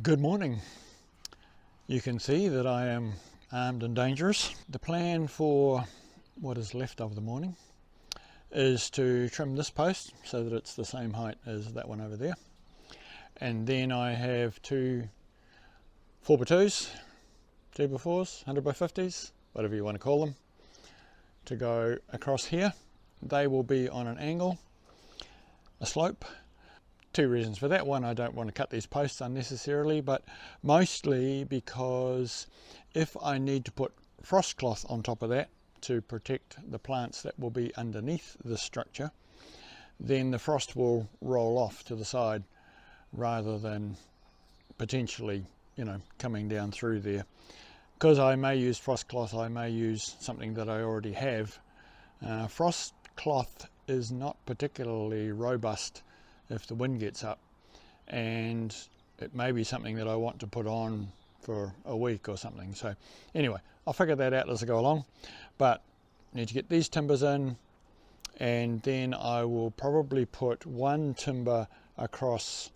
Good morning. You can see that I am armed and dangerous. The plan for what is left of the morning is to trim this post so that it's the same height as that one over there. And then I have two 4x2s, 2x4s, 100x50s, whatever you want to call them, to go across here. They will be on an angle, a slope. Two reasons for that. One, I don't want to cut these posts unnecessarily, but mostly because if I need to put frost cloth on top of that to protect the plants that will be underneath the structure, then the frost will roll off to the side rather than potentially, coming down through there. Because I may use frost cloth, I may use something that I already have. Frost cloth is not particularly robust if the wind gets up, and it may be something that I want to put on for a week or something. So anyway, I'll figure that out as I go along, but I need to get these timbers in, and then I will probably put one timber across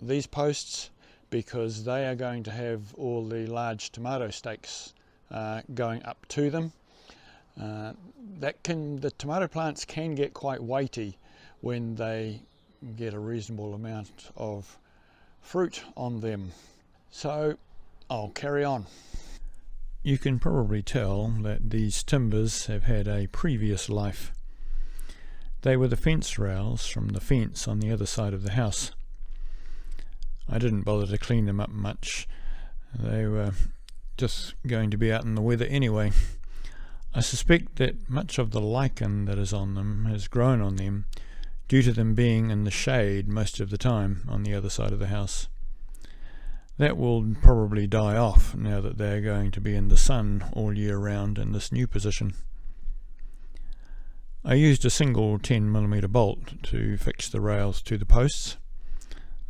these posts because they are going to have all the large tomato stakes going up to them. The tomato plants can get quite weighty when they get a reasonable amount of fruit on them. So I'll carry on. You can probably tell that these timbers have had a previous life. They were the fence rails from the fence on the other side of the house. I didn't bother to clean them up much. They were just going to be out in the weather anyway. I suspect that much of the lichen that is on them has grown on them due to them being in the shade most of the time on the other side of the house. That will probably die off now that they're going to be in the sun all year round in this new position. I used a single 10mm bolt to fix the rails to the posts.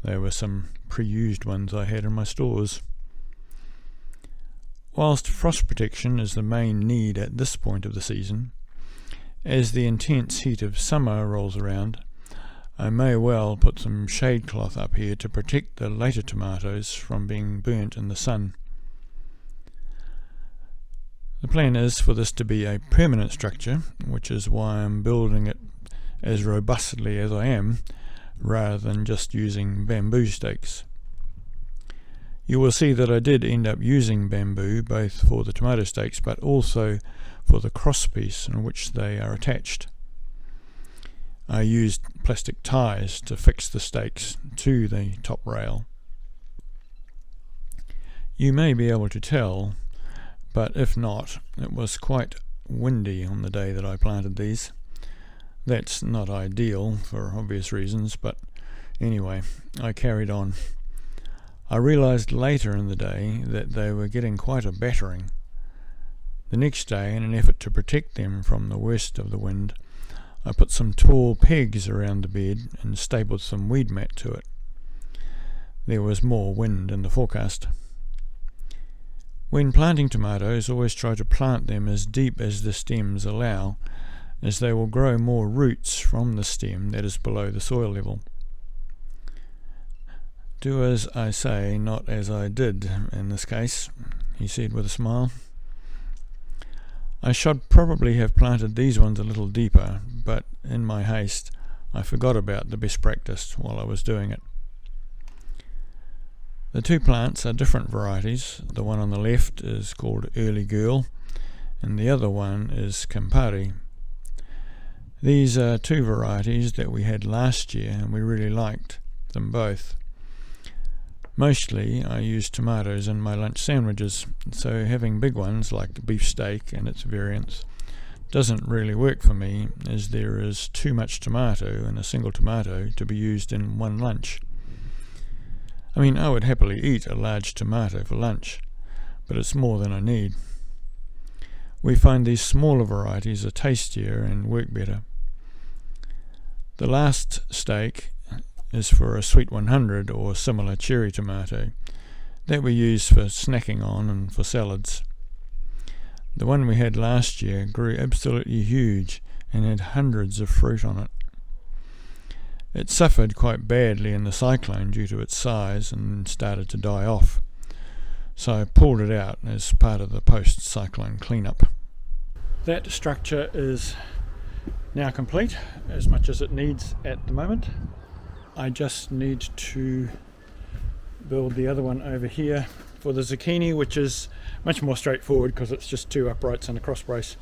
There were some pre-used ones I had in my stores. Whilst frost protection is the main need at this point of the season, as the intense heat of summer rolls around, I may well put some shade cloth up here to protect the later tomatoes from being burnt in the sun. The plan is for this to be a permanent structure, which is why I'm building it as robustly as I am, rather than just using bamboo stakes. You will see that I did end up using bamboo both for the tomato stakes but also for the crosspiece in which they are attached. I used plastic ties to fix the stakes to the top rail. You may be able to tell, but if not, it was quite windy on the day that I planted these. That's not ideal for obvious reasons, but anyway, I carried on. I realized later in the day that they were getting quite a battering. The next day, in an effort to protect them from the worst of the wind, I put some tall pegs around the bed and stapled some weed mat to it. There was more wind in the forecast. When planting tomatoes, always try to plant them as deep as the stems allow, as they will grow more roots from the stem that is below the soil level. Do as I say, not as I did in this case, he said with a smile. I should probably have planted these ones a little deeper, but in my haste I forgot about the best practice while I was doing it. The two plants are different varieties. The one on the left is called Early Girl and the other one is Campari. These are two varieties that we had last year and we really liked them both. Mostly I use tomatoes in my lunch sandwiches, so having big ones like the beefsteak and its variants doesn't really work for me, as there is too much tomato in a single tomato to be used in one lunch. I mean, I would happily eat a large tomato for lunch, but it's more than I need. We find these smaller varieties are tastier and work better. The last steak is for a Sweet 100 or similar cherry tomato that we use for snacking on and for salads. The one we had last year grew absolutely huge and had hundreds of fruit on it. It suffered quite badly in the cyclone due to its size and started to die off. So I pulled it out as part of the post-cyclone cleanup. That structure is now complete, as much as it needs at the moment. I just need to build the other one over here for the zucchini, which is much more straightforward because it's just 2 uprights and a cross brace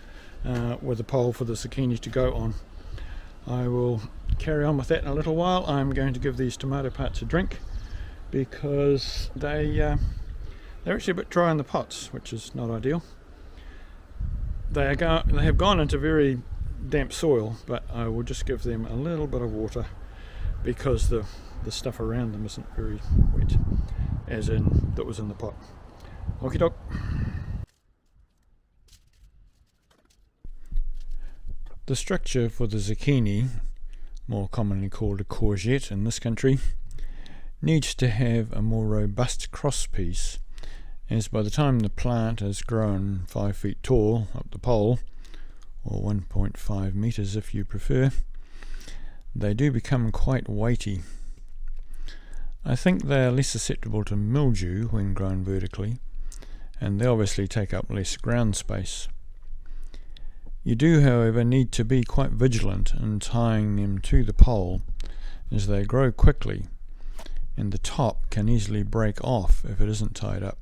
with a pole for the zucchini to go on. I will carry on with that in a little while. I'm going to give these tomato parts a drink because they're actually a bit dry in the pots, which is not ideal. They have gone into very damp soil, but I will just give them a little bit of water because the stuff around them isn't very wet, as in that was in the pot. Okie doke. The structure for the zucchini, more commonly called a courgette in this country, needs to have a more robust cross piece, as by the time the plant has grown 5 feet tall up the pole, or 1.5 meters if you prefer, they do become quite weighty. I think they are less susceptible to mildew when grown vertically, and they obviously take up less ground space. You do, however, need to be quite vigilant in tying them to the pole, as they grow quickly, and the top can easily break off if it isn't tied up.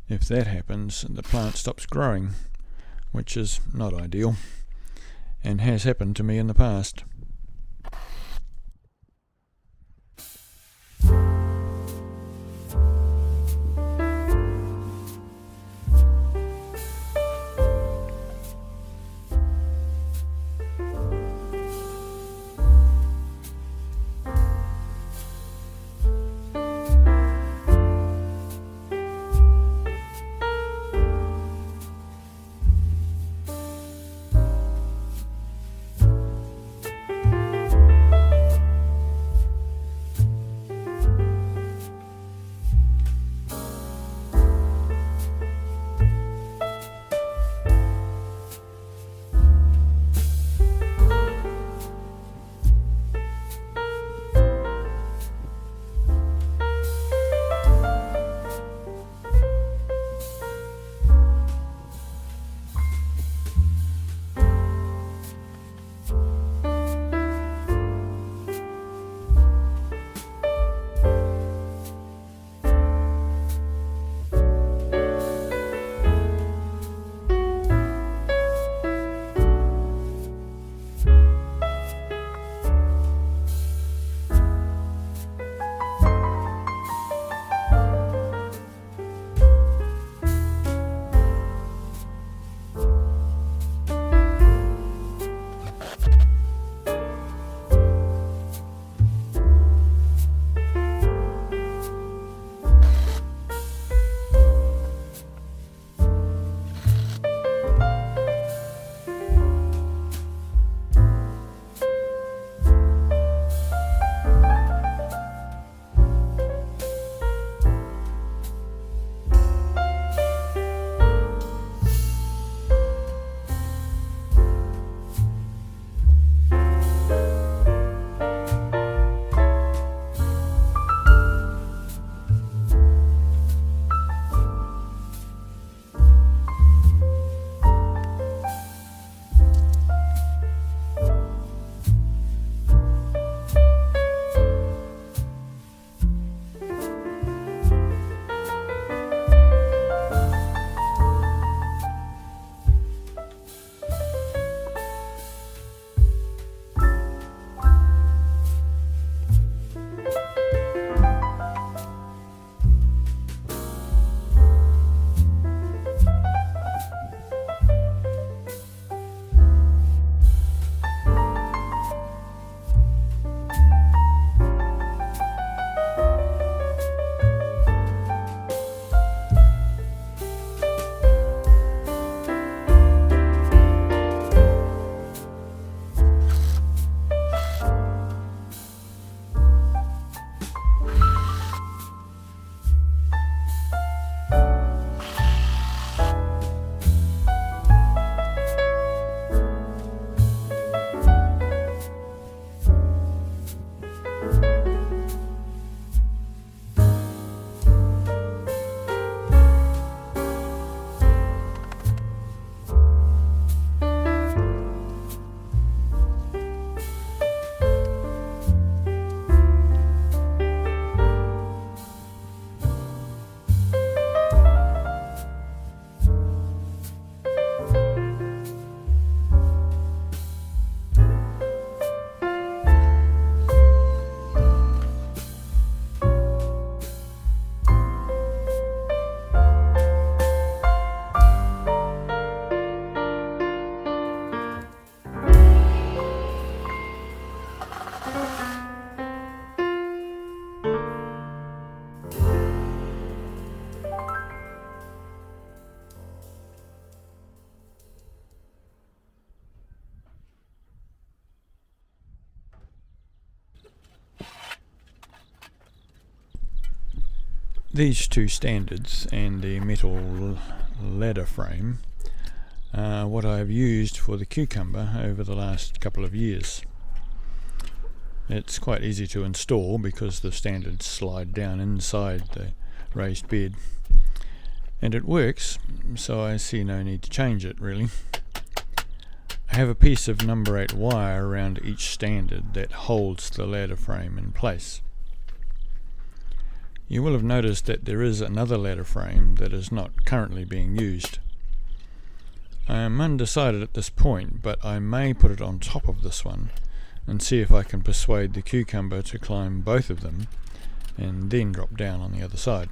If that happens, the plant stops growing, which is not ideal, and has happened to me in the past. These two standards and the metal ladder frame are what I've used for the cucumber over the last couple of years. It's quite easy to install because the standards slide down inside the raised bed, and it works, so I see no need to change it really. I have a piece of number 8 wire around each standard that holds the ladder frame in place. You will have noticed that there is another ladder frame that is not currently being used. I am undecided at this point, but I may put it on top of this one and see if I can persuade the cucumber to climb both of them and then drop down on the other side.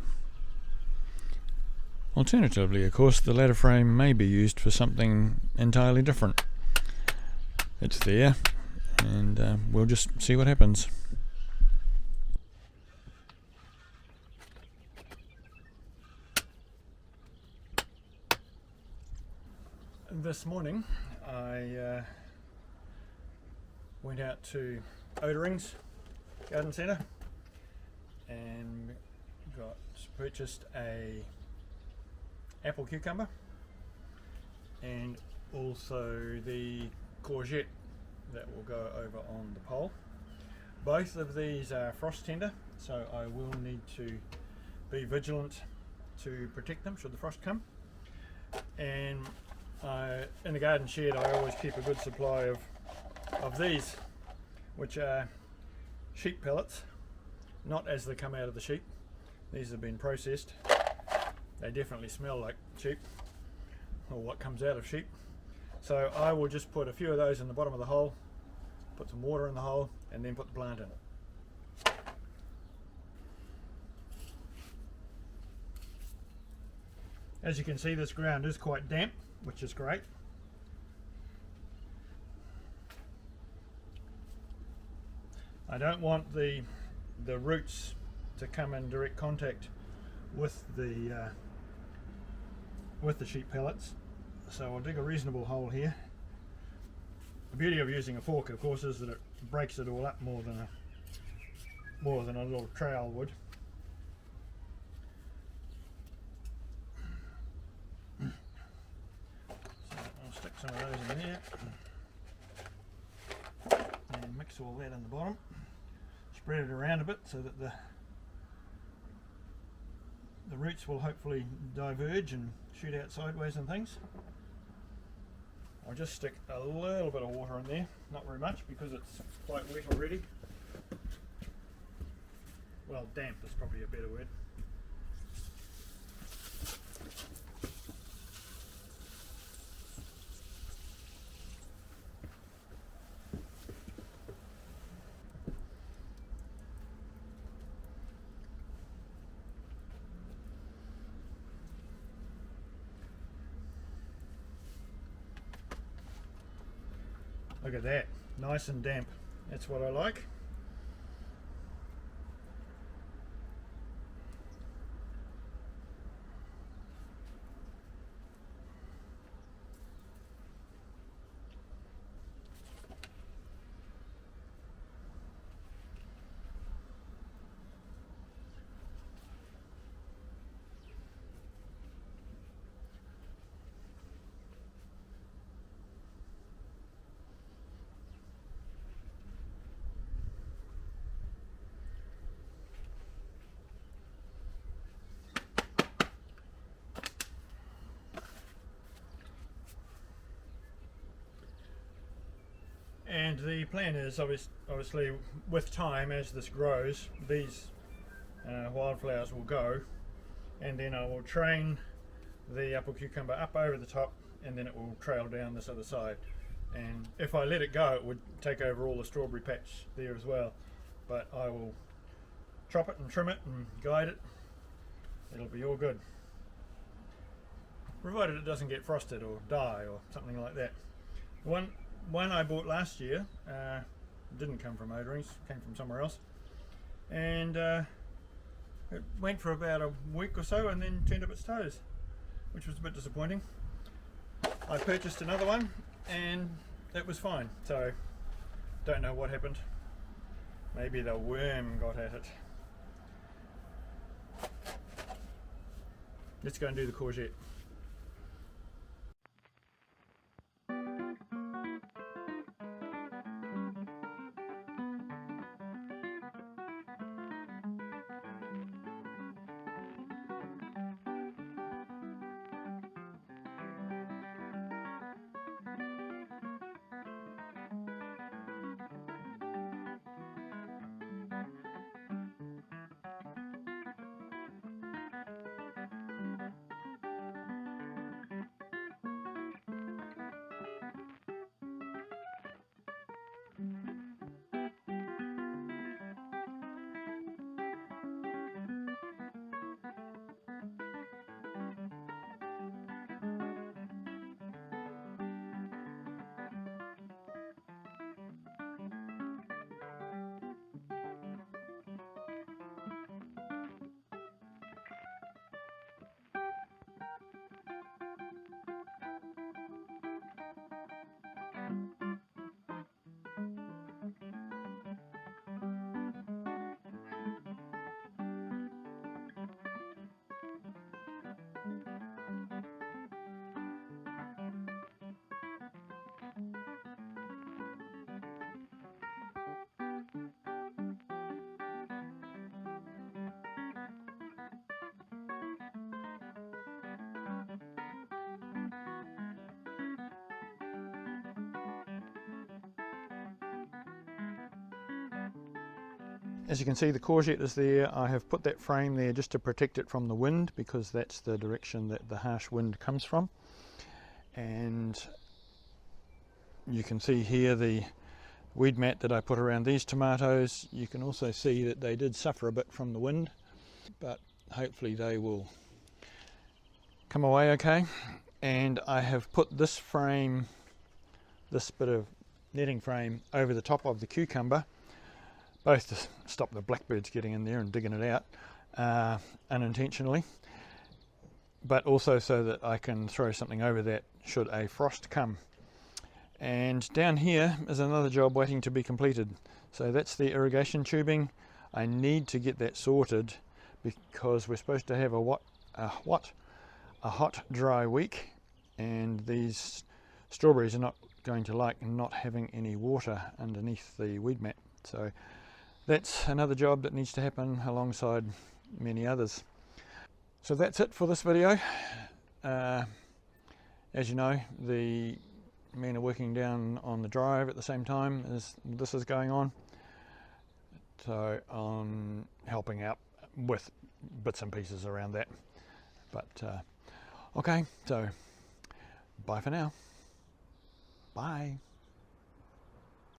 Alternatively, of course, the ladder frame may be used for something entirely different. It's there, and we'll just see what happens. This morning I went out to Oderings Garden Centre and purchased a apple cucumber and also the courgette that will go over on the pole. Both of these are frost tender, so I will need to be vigilant to protect them should the frost come. And in the garden shed I always keep a good supply of these, which are sheep pellets, not as they come out of the sheep. These have been processed. They definitely smell like sheep, or what comes out of sheep. So I will just put a few of those in the bottom of the hole, put some water in the hole, and then put the plant in it. As you can see, this ground is quite damp, which is great. I don't want the roots to come in direct contact with the sheep pellets, so I'll dig a reasonable hole here. The beauty of using a fork, of course, is that it breaks it all up more than a little trowel would. So I'll stick some of those in there and mix all that in the bottom. Spread it around a bit so that the roots will hopefully diverge and shoot out sideways and things. I'll just stick a little bit of water in there, not very much because it's quite wet already. Well, damp is probably a better word. Look at that, nice and damp. That's what I like. And the plan is obviously with time, as this grows, these wildflowers will go, and then I will train the apple cucumber up over the top, and then it will trail down this other side. And if I let it go, it would take over all the strawberry patch there as well. But I will chop it and trim it and guide it. It'll be all good, provided it doesn't get frosted or die or something like that. One I bought last year didn't come from Oderings, came from somewhere else, and it went for about a week or so and then turned up its toes, which was a bit disappointing. I purchased another one and it was fine, so don't know what happened. Maybe the worm got at it. let's go and do the courgette. As you can see, the courgette is there. I have put that frame there just to protect it from the wind, because that's the direction that the harsh wind comes from. And you can see here the weed mat that I put around these tomatoes. You can also see that they did suffer a bit from the wind, but hopefully they will come away okay. And I have put this frame, this bit of netting frame, over the top of the cucumber, both to stop the blackbirds getting in there and digging it out unintentionally, but also so that I can throw something over that should a frost come. And down here is another job waiting to be completed. So that's the irrigation tubing. I need to get that sorted because we're supposed to have a hot dry week, and these strawberries are not going to like not having any water underneath the weed mat. So that's another job that needs to happen alongside many others. So that's it for this video. As you know, the men are working down on the drive at the same time as this is going on. So I'm helping out with bits and pieces around that. But okay, so bye for now. Bye.